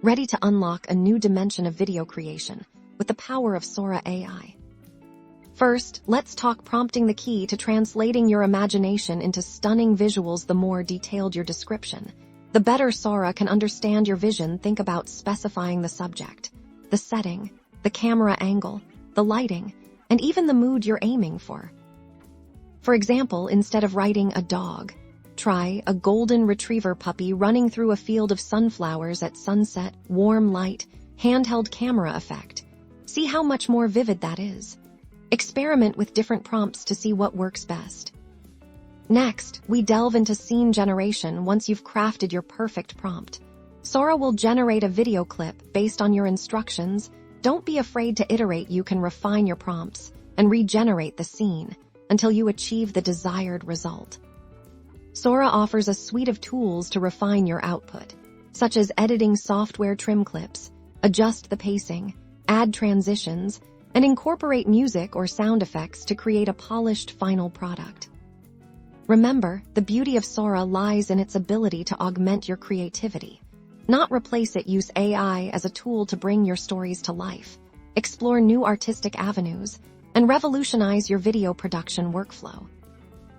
ready to unlock a new dimension of video creation with the power of Sora AI. First, let's talk prompting, the key to translating your imagination into stunning visuals. The more detailed your description, the better Sora can understand your vision. Think about specifying the subject, the setting, the camera angle, the lighting, and even the mood you're aiming for. For example, instead of writing a dog, try a golden retriever puppy running through a field of sunflowers at sunset, warm light, handheld camera effect. See how much more vivid that is. Experiment with different prompts to see what works best. Next, we delve into scene generation. Once you've crafted your perfect prompt, Sora will generate a video clip based on your instructions. Don't be afraid to iterate. You can refine your prompts and regenerate the scene until you achieve the desired result. Sora offers a suite of tools to refine your output, such as editing software, trim clips, adjust the pacing, add transitions, and incorporate music or sound effects to create a polished final product. Remember, the beauty of Sora lies in its ability to augment your creativity, not replace it. Use AI as a tool to bring your stories to life, explore new artistic avenues, and revolutionize your video production workflow.